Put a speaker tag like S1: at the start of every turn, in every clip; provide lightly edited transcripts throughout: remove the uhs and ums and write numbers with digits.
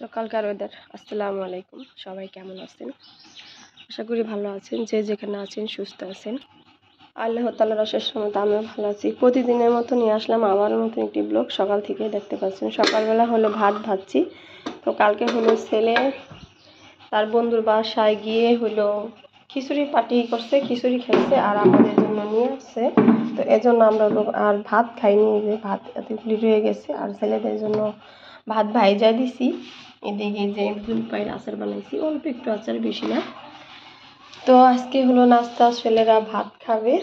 S1: সকালকার weather. আসসালামু আলাইকুম, সবাই কেমন আছেন? আশা করি ভালো আছেন। যে যেখানে আছেন সুস্থ আছেন। আল্লাহ তাআলার অশেষ রহমতে আমিও ভালো আছি। প্রতিদিনের মতো নিয়ে আসলাম আবার নতুন একটি ব্লগ। সকাল থেকে দেখতে পাচ্ছেন সকালবেলা হলো ভাত ভাজছি। তো কালকে হলো ছেলে তার বন্ধুর বাসায় গিয়ে হলো খিচুড়ি পার্টি করছে, খিচুড়ি খেয়েছে আর আমাদের জন্য নিয়ে আসছে। তো এজন্য আমরা আর ভাত খাইনি, যে ভাত এতগুলি রয়ে গেছে আর ছেলেদের জন্য ভাত ভাইজা দিছি। এদিকে যে জলপাইয়ের আচার বানাইছি, অল্প একটু আচার, বেশি না। তো আজকে হলো নাস্তা, ছেলেরা ভাত খাবে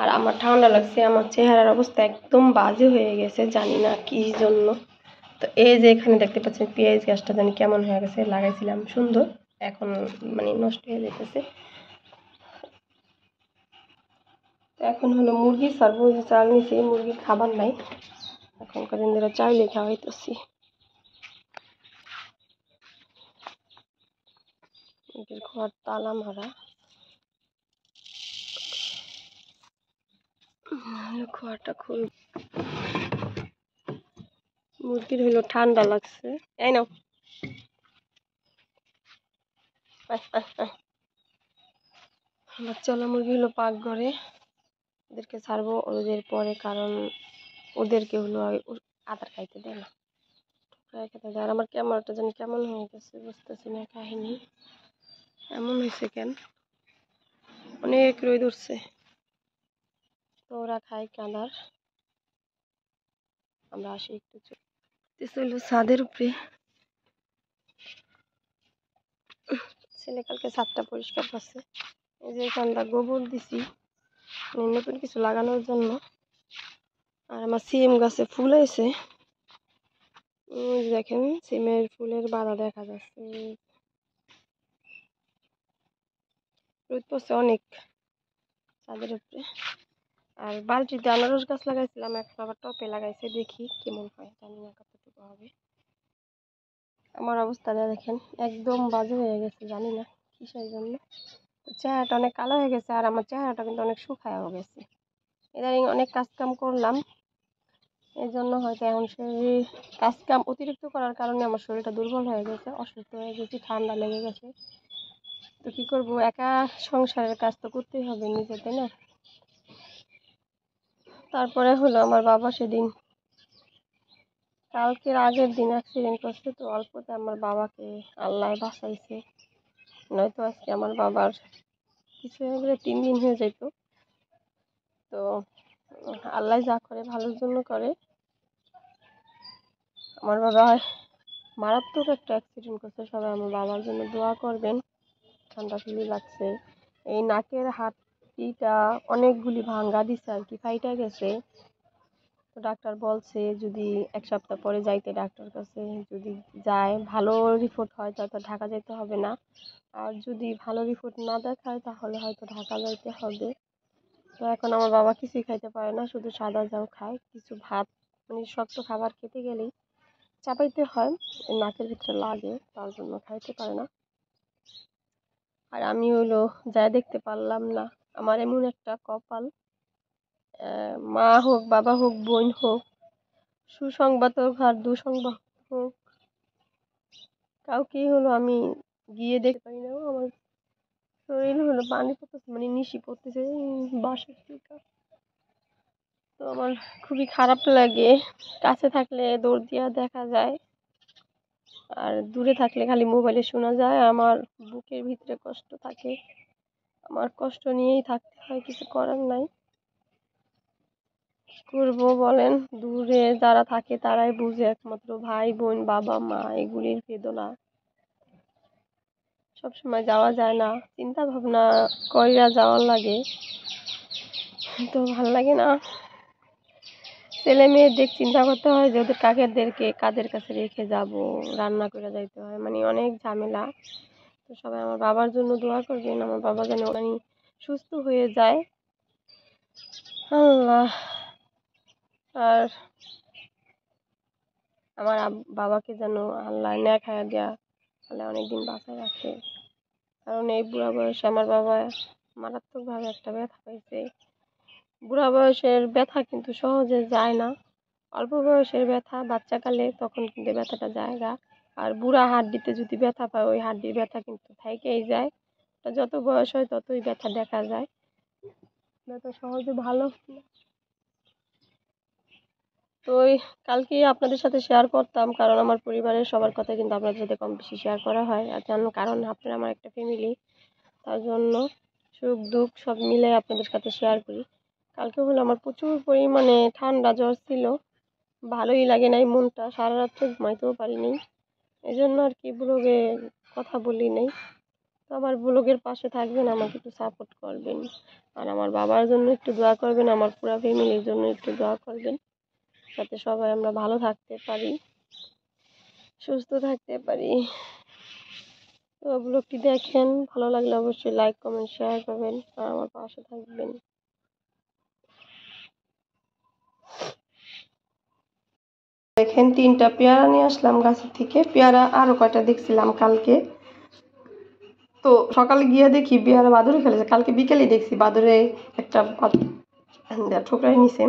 S1: আর আমার ঠান্ডা লাগছে। আমার চেহারার অবস্থা একদম বাজে হয়ে গেছে, জানি না কি জন্য। তো এই যে এখানে দেখতে পাচ্ছেন পেঁয়াজ গাছটা জানি কেমন হয়ে গেছে, লাগাইছিলাম সুন্দর, এখন মানে নষ্ট হয়ে যেতেছে। এখন হলো মুরগি ছাড়বো, যে চাল নিছি, মুরগির খাবার নাই, এখন কদিন ধরে চাইলে খাওয়াইতেছি। মুরগির ঘর তালা মারা, খোয়াটা খুব মুরগির হলো ঠান্ডা লাগছে। এই নাও, আমার চলা মুরগি হলো পাক ঘরে, ওদেরকে ছাড়বো ওদের পরে, কারণ ওদেরকে হলো আদার খাইতে দেয় না, খেতে দেয়। আর আমার ক্যামেরাটা জানি কেমন হয়ে গেছে, বুঝতেছি না কাহিনী এমন হয়েছে কেন, অনেক রোদ উঠছে। তো ওরা খায় কাঁদার, আমরা আসি একটু চলল ছাদের উপরে। ছেলে কালকে ছাদটা পরিষ্কার করছে। এই যে এখানটা গোবর দিছি নতুন কিছু লাগানোর জন্য। আর আমার সিম গাছে ফুল হয়েছে, দেখেন সিমের ফুলের বাধা দেখা যাচ্ছে। রোদ পড়ছে অনেক ছাদের উপরে। আর বালতিতে আনারস গাছ লাগাইছিলাম, এখন আবার টপে লাগাইছে, দেখি কেমন হয়, জানি না কতটুকু হবে। আমার অবস্থাটা দেখেন একদম বাজে হয়ে গেছে, জানি না কিসের জন্য। চেহারাটা অনেক কালো হয়ে গেছে আর আমার চেহারাটা কিন্তু অনেক শুকায়ও গেছে। ইদানিং অনেক কাজ কাম করলাম, এই জন্য হয়তো এখন শরীর, কাজ কাম অতিরিক্ত করার কারণে আমার শরীরটা দুর্বল হয়ে গেছে, অসুস্থ হয়ে গেছি, ঠান্ডা লেগে গেছে। তো কি করব, একা সংসারের কাজ তো করতেই হবে নিজে, তাই না? তারপরে হলো আমার বাবা সেদিন, কালকের আগের দিন অ্যাক্সিডেন্ট করছে। তো অল্পতে আমার বাবাকে আল্লাহ বাঁচাইছে, নয়তো আজকে আমার বাবার কিছু হয়ে গেলে 3 দিন হয়ে যেত। তো আল্লাহ যা করে ভালোর জন্য করে। আমার বাবা মারাত্মক একটা অ্যাক্সিডেন্ট করছে, সবাই আমার বাবার জন্য দোয়া করবেন। ঠান্ডা ফিলি লাগছে, এই নাকের হাড়টা অনেকগুলি ভাঙ্গা দিছে আর কি, ফাইটা গেছে। তো ডাক্তার বলছে যদি 1 সপ্তাহ পরে যাইতে ডাক্তার কাছে, যদি যায় ভালো রিপোর্ট হয় তাহলে ঢাকা যেতে হবে না, আর যদি ভালো রিপোর্ট না দেখায় তাহলে হয়তো ঢাকা যাইতে হবে। তো এখন আমার বাবা কিছুই খাইতে পারে না, শুধু সাদা যাও খায়, কিছু ভাত মানে শক্ত খাবার খেতে গেলেই চাপাইতে হয়, নাকের ভিতরে লাগে, তার জন্য খাইতে পারে না। আর আমি হলো যা দেখতে পারলাম না। আমার এমন একটা কপাল, মা হোক, বাবা হোক, বোন হোক, সুসংবাদ হোক আর দুঃসংবাদ হোক, কাউকেই হলো আমি গিয়ে দেখতে পারি না। আমার শরীর হলো পানি পড়তেছে, মানে নিশি পড়তেছে বাসার থেকে। তো আমার খুবই খারাপ লাগে, কাছে থাকলে দৌড় দিয়া দেখা যায় আর দূরে থাকলে খালি মোবাইলে শোনা যায়। আমার বুকের ভিতরে কষ্ট থাকে, আমার কষ্ট নিয়েই থাকতে হয়, কিছু করার নাই। কি করবো বলেন, দূরে যারা থাকে তারাই বুঝে, একমাত্র ভাই বোন, বাবা মা, এগুলির বেদনা। সবসময় যাওয়া যায় না, চিন্তা ভাবনা কইরা যাওয়ার লাগে, তো ভাল লাগে না। ছেলে মেয়েদের চিন্তা করতে হয় যে ওদের কাদের কাছে রেখে যাব, রান্না করে যাইতে হয়, মানে অনেক ঝামেলা। তো সবাই আমার বাবার জন্য দোয়া করবেন, আমার বাবা যেন মানে সুস্থ হয়ে যায়, আল্লাহ। আর আমার বাবাকে যেন আল্লাহ ন্যাক হায়াত দেয়া, আল্লাহ অনেকদিন বাঁচায় রাখে। কারণ এই বুড়া বয়সে আমার বাবা মারাত্মকভাবে একটা ব্যথা পাইছে। বুড়া বয়সের ব্যথা কিন্তু সহজে যায় না, অল্প বয়সের ব্যথা বাচ্চাকালে তখন কিন্তু ব্যথাটা যায় গা। আর বুড়া হাড্ডিতে যদি ব্যথা পায় ওই হাড্ডির ব্যথা কিন্তু থেকেই যায়। তো যত বয়স হয় ততই ব্যথা দেখা যায়, ব্যথা সহজে ভালো হয় না। তো ওই কালকে আপনাদের সাথে শেয়ার করতাম, কারণ আমার পরিবারের সবার কথা কিন্তু আপনাদের সাথে কম বেশি শেয়ার করা হয়। আর জানো, কারণ আপনারা আমার একটা ফ্যামিলি, তার জন্য সুখ দুঃখ সব মিলে আপনাদের সাথে শেয়ার করি। কালকে হলো আমার প্রচুর পরিমাণে ঠান্ডা জ্বর ছিল, ভালোই লাগে নাই, মনটা সারা রাত্রে ঘুমাইতেও পারিনি। এই জন্য আর কি ব্লগে কথা বলি নাই। তো আমার ব্লগের পাশে থাকবেন, আমাকে একটু সাপোর্ট করবেন, আর আমার বাবার জন্য একটু দোয়া করবেন, আমার পুরো ফ্যামিলির জন্য একটু দোয়া করবেন, যাতে সবাই আমরা ভালো থাকতে পারি, সুস্থ থাকতে পারি। তো ব্লগটি দেখেন, ভালো লাগলে অবশ্যই লাইক কমেন্ট শেয়ার করবেন আর আমার পাশে থাকবেন। দেখেন 3টা পেয়ারা নিয়ে আসলাম গাছের থেকে। পেয়ারা আরো কয়টা দেখছিলাম কালকে, তো সকালে গিয়ে দেখি পেয়ারা বাদুড়ে ফেলেছে। কালকে বিকেলে দেখছি বাদুড়ে একটা ঠোকরাই নিছে।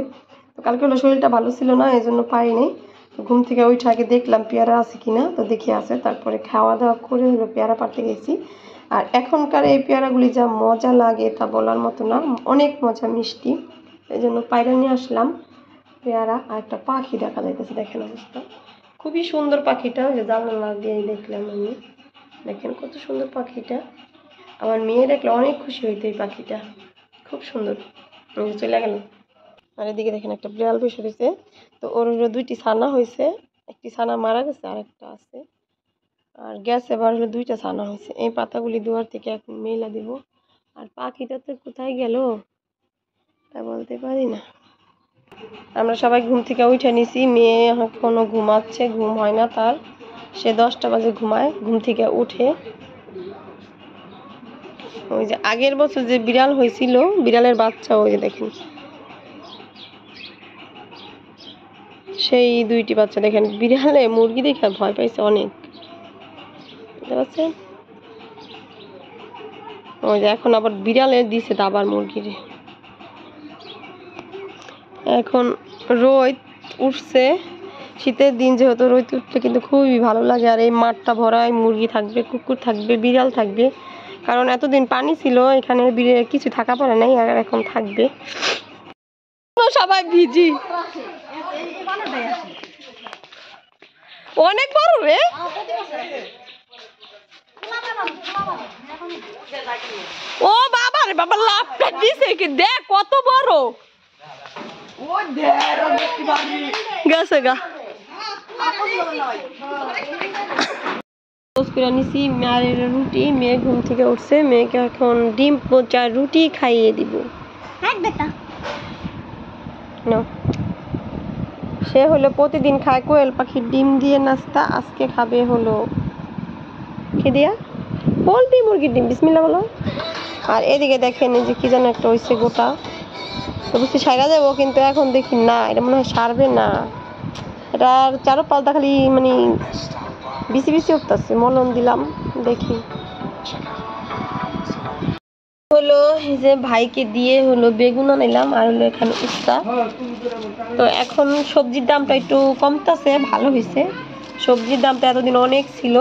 S1: তো কালকে হলো শরীরটা ভালো ছিল না, এই জন্য পারিনি। তো ঘুম থেকে ওইটা আগে দেখলাম পেয়ারা আছে কিনা, তো দেখি আছে। তারপরে খাওয়া দাওয়া করে হলো পেয়ারা পাড়তে গেছি। আর এখনকার এই পেয়ারাগুলি যা মজা লাগে তা বলার মতো না, অনেক মজা, মিষ্টি। এই জন্য পায়রা নিয়ে আসলাম পেয়ারা। আর একটা পাখি দেখা যাইতেছে, দেখেন অবস্থা, খুবই সুন্দর পাখিটা। ওই যে জানালা দিয়ে দেখলাম আমি, দেখেন কত সুন্দর পাখিটা। আমার মেয়ে দেখলে অনেক খুশি হইতো এই পাখিটা, খুব সুন্দর। চলে গেল। আর এদিকে দেখেন একটা বিড়াল বসে রয়েছে। তো ওর 2টি ছানা হয়েছে, একটি ছানা মারা গেছে আর একটা আছে। আর গ্যাস এবার হলো 2টা ছানা হয়েছে। এই পাতাগুলি দুয়ার থেকে এখন মেলা দিব। আর পাখিটা তো কোথায় গেল তা বলতে পারি না। আমরা সবাই ঘুম থেকে উঠে নিছি, মেয়ে এখনো ঘুমাচ্ছে, ঘুম হয় না তার। সে 10টা বাজে ঘুমায়, ঘুম থেকে উঠে। ওই যে আগের বছর যে বিড়াল হয়েছিল, বিড়ালের বাচ্চা, ওই যে দেখেন সেই 2টি বাচ্চা। দেখেন বিড়ালে মুরগি দেখে ভয় পাইছে অনেক, বুঝতে পারছেন? ওই যে এখন আবার বিড়ালে দিছে আবার মুরগির। এখন রোদ উঠছে, শীতের দিন যেহেতু রোদ উঠলে কিন্তু খুবই ভালো লাগে। আর এই মাঠটা ভরায় মুরগি থাকবে, কুকুর থাকবে, বিড়াল থাকবে। কারণ এতদিন পানি ছিল এখানে, কিছু থাকা পারে নাই, আর এখন থাকবে। সবাই ভিজি, অনেক বড় রে। ও বাবা রে বাবা, লাভটা দিছে কি, দেখ কত বড় গেছে গা। নিছি মেয়ের রুটি, মেয়ে ঘুম থেকে উঠছে, মেয়েকে এখন ডিম পোচা রুটি খাইয়ে দিব। সে হলো প্রতিদিন খায় কোয়েল পাখির ডিম দিয়ে নাস্তা, আজকে খাবে হলো কি দিয়া, পোলট্রি মুরগির ডিম। বিসমিল্লাহ বলো। আর এদিকে দেখেন এই যে কি যেন একটা হয়েছে গোটা, তো বুঝছি সারা যাবো, কিন্তু এখন দেখি না, এটা মনে হয় সারবে না। এটার চারো পাল্টা খালি মানে বিসি বিসি উঠতেছে, মলম দিলাম, দেখি। হলো এই যে ভাইকে দিয়ে হলো বেগুন আনাইলাম, আর হলো এখানে উস্তা। তো এখন সবজির দামটা একটু কমতেছে, ভালো হয়েছে। সবজির দামটা এতদিন অনেক ছিল,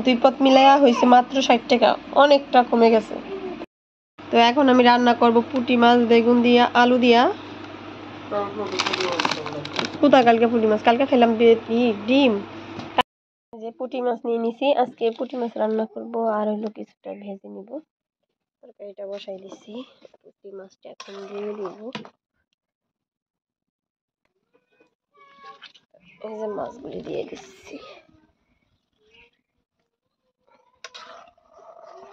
S1: 2 পদ মিলাইয়া হয়েছে মাত্র 60 টাকা, অনেকটা কমে গেছে। তো এখন আমি রান্না করব পুঁটি মাছ বেগুন দিয়া আলু দিয়া। কোথা কালকে পুঁটি মাছ, কালকে খেলাম ডিম। যে পুঁটি মাছ নিয়ে নিছি, আজকে পুঁটি মাছ রান্না করব, আর হলো কিছুটা ভেজে নিব। তরকারিটা বসাই দিছি, পুঁটি মাছটা এখন দিয়ে দিব। এই যে মাছগুলি দিয়ে দিচ্ছি,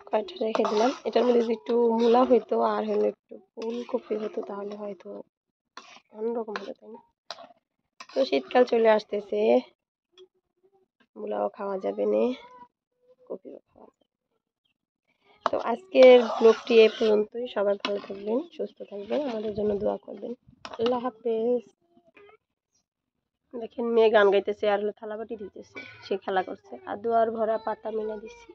S1: কয়টা রেখে দিলাম। এটার মধ্যে যদি একটু মূলা হইতো আর হলো একটু ফুলকপি হতো তাহলে হয়তো অন্যরকম হতো, তাই না? তো শীতকাল চলে আসতেছে, মূলাও খাওয়া যাবে না, কপিও খাওয়া যাবে। তো আজকের ব্লগটি এই পর্যন্তই। সবাই ভালো থাকবেন, সুস্থ থাকবেন, আমাদের জন্য দোয়া করবেন। আল্লাহ হাফেজ। দেখেন মেয়ে গান গাইতেছে আর হলো থালাবাটি দিতেছে, সে খেলা করছে, আর দুয়ার ভরা পাতা মিলা দিচ্ছি।